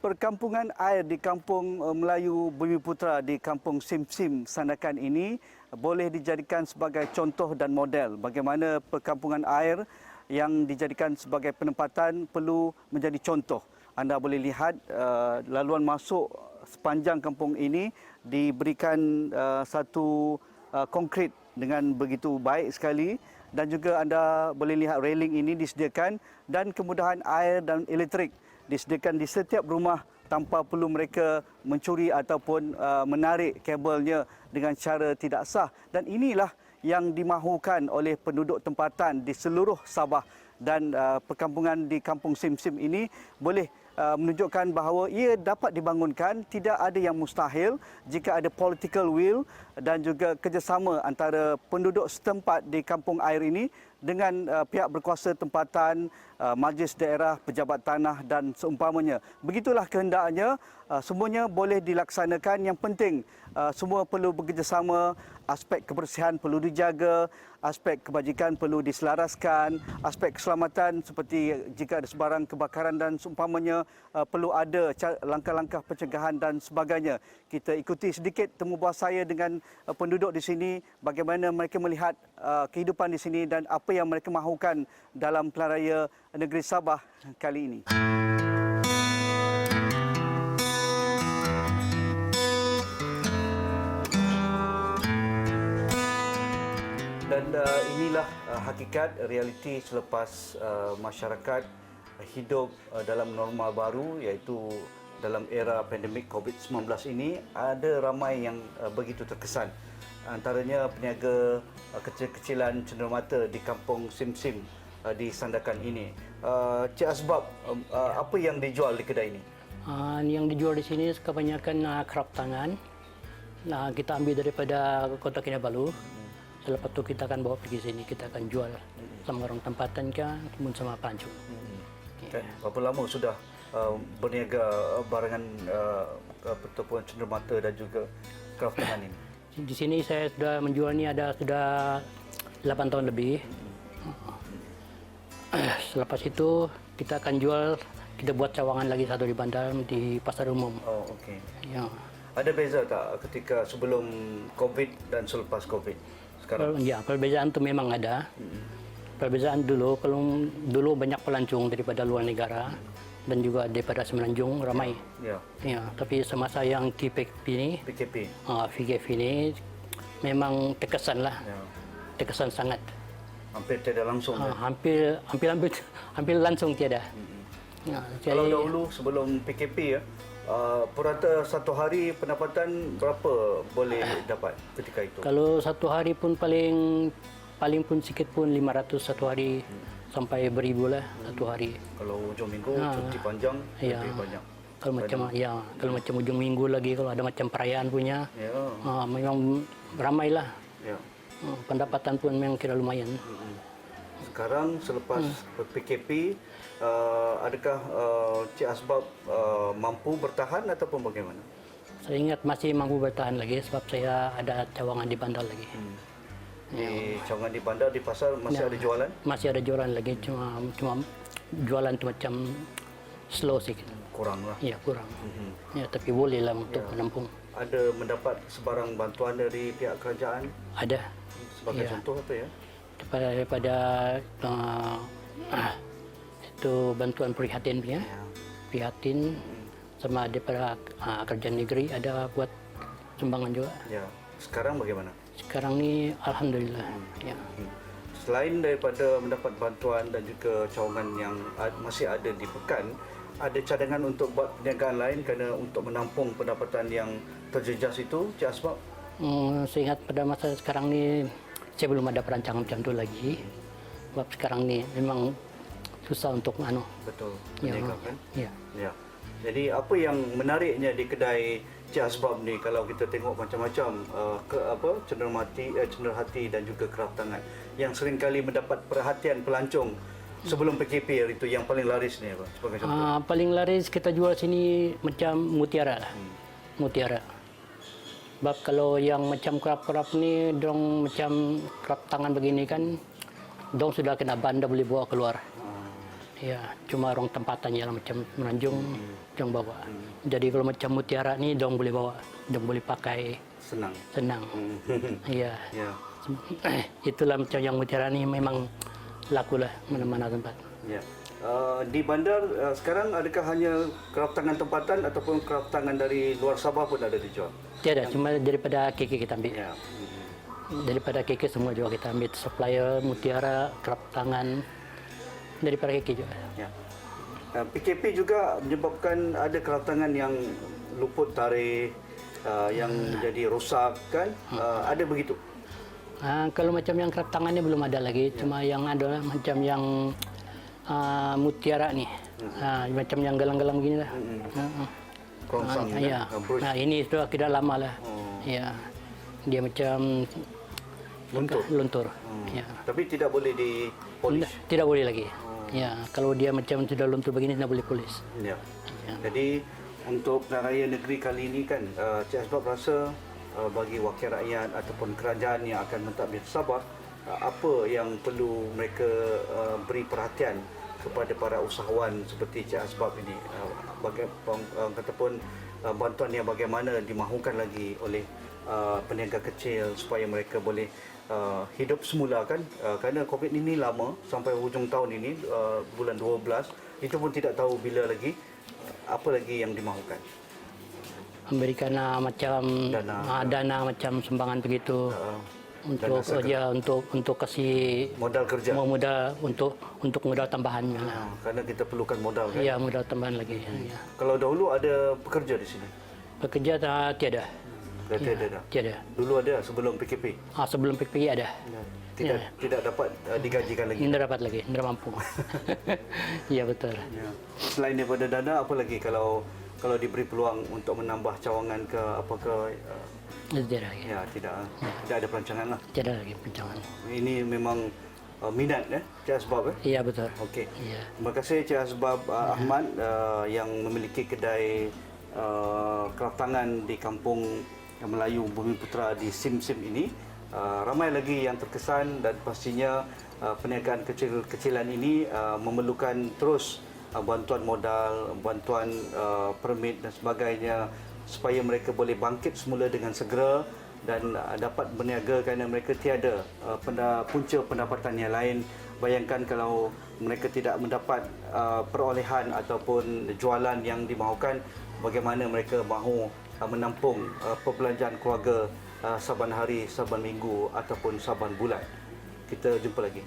Perkampungan air di Kampung Melayu Bumi Putra di Kampung Sim-Sim Sandakan ini boleh dijadikan sebagai contoh dan model bagaimana perkampungan air yang dijadikan sebagai penempatan perlu menjadi contoh. Anda boleh lihat laluan masuk sepanjang kampung ini diberikan satu konkrit dengan begitu baik sekali, dan juga anda boleh lihat railing ini disediakan dan kemudahan air dan elektrik disediakan di setiap rumah tanpa perlu mereka mencuri ataupun menarik kabelnya dengan cara tidak sah. Dan inilah yang dimahukan oleh penduduk tempatan di seluruh Sabah, dan perkampungan di Kampung Sim-Sim ini boleh menunjukkan bahawa ia dapat dibangunkan, tidak ada yang mustahil jika ada political will dan juga kerjasama antara penduduk setempat di kampung air ini dengan pihak berkuasa tempatan, majlis daerah, pejabat tanah dan seumpamanya. Begitulah kehendaknya, semuanya boleh dilaksanakan. Yang penting semua perlu bekerjasama, aspek kebersihan perlu dijaga, aspek kebajikan perlu diselaraskan, aspek keselamatan seperti jika ada sebarang kebakaran dan seumpamanya perlu ada langkah-langkah pencegahan dan sebagainya. Kita ikuti sedikit temu bual saya dengan penduduk di sini, bagaimana mereka melihat kehidupan di sini dan apa yang mereka mahukan dalam Pilihan Raya Negeri Sabah kali ini. Dan inilah hakikat realiti selepas masyarakat hidup dalam normal baru, iaitu dalam era pandemik COVID-19 ini. Ada ramai yang begitu terkesan. Antaranya peniaga kecil-kecilan cenderamata di Kampung Sim-Sim di Sandakan ini. Cik Asbab, apa yang dijual di kedai ini? Yang dijual di sini kebanyakan kerap tangan. Kita ambil daripada Kota Kinabalu. Selepas itu kita akan bawa pergi sini, kita akan jual sama orang tempatan ke, ataupun sama pelancong. Berapa lama sudah berniaga barangan ataupun cenderamata dan juga kraft tangan ini? Di sini saya sudah menjual ni sudah 8 tahun lebih. Selepas itu kita akan jual, kita buat cawangan lagi satu di bandar di pasar umum. Oh, okey. Ya. Ada beza tak ketika sebelum COVID dan selepas COVID sekarang? Ya, perbezaan itu memang ada. Perbezaan dulu, kalau dulu banyak pelancong daripada luar negara dan juga daripada Semenanjung ramai. Ya. Ya, tapi semasa yang PKP ini, PKP ini memang terkesan lah. Ya. Terkesan sangat. Hampir tiada langsung. Hampir langsung tiada. Ya, kalau dahulu sebelum PKP ya, purata satu hari pendapatan berapa boleh dapat ketika itu? Kalau satu hari pun paling pun sikit pun 500 satu hari sampai beribu lah satu hari. Kalau hujung minggu cuti panjang lebih banyak. Kalau macam ujung minggu lagi, kalau ada macam perayaan punya, memang ramai lah. Ya. Pendapatan pun memang kira lumayan. Sekarang selepas PKP, adakah Cik Asbab mampu bertahan ataupun bagaimana? Saya ingat masih mampu bertahan lagi sebab saya ada cawangan di bandar lagi. Di cawangan di bandar, di pasar masih ada jualan? Masih ada jualan lagi, cuma jualan tu macam slow sikit. Kurang lah. Ya, kurang. Ya, tapi boleh lah untuk menampung. Ada mendapat sebarang bantuan dari pihak kerajaan? Ada. Sebagai contoh apa ya? Daripada itu bantuan prihatin punya, prihatin sama daripada kerajaan negeri ada buat sumbangan juga. Ya. Sekarang bagaimana? Sekarang ni alhamdulillah. Ya. Selain daripada mendapat bantuan dan juga cawangan yang masih ada di Pekan, ada cadangan untuk buat perniagaan lain kerana untuk menampung pendapatan yang terjejas itu, Cik Asbab? Saya ingat pada masa sekarang ni saya belum ada perancangan macam tu lagi. Sebab sekarang ni memang susah untuk Betul. Berniaga kan? Ya. Ya. Jadi apa yang menariknya di kedai Cik Asbab ni kalau kita tengok macam-macam cenderamati dan juga kraft tangan yang sering kali mendapat perhatian pelancong sebelum PKP hari itu, yang paling laris ni apa sebagai contoh? Paling laris kita jual sini macam mutiara lah. Mutiara. Sebab kalau yang macam kraft ni, dong macam kraft tangan begini kan, dong sudah kena ban, dah boleh bawa keluar. Ya, cuma orang tempatannya lah macam menanjung, dong bawa. Jadi kalau macam mutiara ni, dong boleh bawa, dong boleh pakai Senang. senang. Iya. Ya. Itulah macam yang mutiara ni memang laku lah mana-mana tempat. Ya. Di bandar sekarang adakah hanya kraftangan tempatan ataupun kraftangan dari luar Sabah pun ada dijual? Tiada, cuma daripada KK kita ambil. Ya. Daripada KK semua juga kita ambil. Supplier, mutiara, kerap tangan, daripada KK juga. Ya. PKP juga menyebabkan ada kraftangan yang luput tarikh, yang jadi rosak kan? Ada begitu? Kalau macam yang kerap tangan ni belum ada lagi. Cuma yang ada lah, macam yang mutiara ni. Macam yang gelang-gelang begini lah. Kerongsang Ya. brush. Nah, ini sudah tidak lama lah. Ya. Dia macam luntur. Ya. Tapi tidak boleh dipolish. Tidak boleh lagi. Ya, kalau dia macam sudah luntur begini tidak boleh polis. Ya. Jadi untuk Pilihan Raya Negeri kali ini kan, Cik Asbab rasa bagi wakil rakyat ataupun kerajaan yang akan mentadbir Sabah, apa yang perlu mereka beri perhatian kepada para usahawan seperti Cik Asbab ini, ataupun bantuan yang bagaimana dimahukan lagi oleh peniaga kecil supaya mereka boleh hidup semula kan, kerana COVID ini lama sampai hujung tahun ini, bulan 12, itu pun tidak tahu bila lagi. Apa lagi yang dimahukan? Memberikan macam dana macam sumbangan begitu untuk ya untuk kasih modal kerja. Modal untuk modal tambahan. Kerana kita perlukan modal kan. Ya, modal tambahan lagi. Ya. Kalau dahulu ada pekerja di sini. Pekerja tiada. Tiada. Tiada. Dulu ada sebelum PKP. Sebelum PKP ada. Tidak dapat digajikan lagi. Tidak dapat lagi, tidak mampu. Ya, betul. Selain daripada dana, apa lagi kalau diberi peluang untuk menambah cawangan ke apa ke? Tidak lagi. Ya, tidak ada perancangan lah. Tidak lagi perancangan. Ini memang minat Cik Asbab Iya, betul. Okey. Ya. Terima kasih Cik Asbab Ahmad yang memiliki kedai kraftangan di Kampung Melayu Bumi Putra di Sim ini. Ramai lagi yang terkesan dan pastinya perniagaan kecil-kecilan ini memerlukan terus bantuan modal, bantuan permit dan sebagainya supaya mereka boleh bangkit semula dengan segera dan dapat berniaga kerana mereka tiada punca pendapatan yang lain. Bayangkan kalau mereka tidak mendapat perolehan ataupun jualan yang dimahukan, bagaimana mereka mahu menampung perbelanjaan keluarga saban hari, saban minggu ataupun saban bulan. Kita jumpa lagi.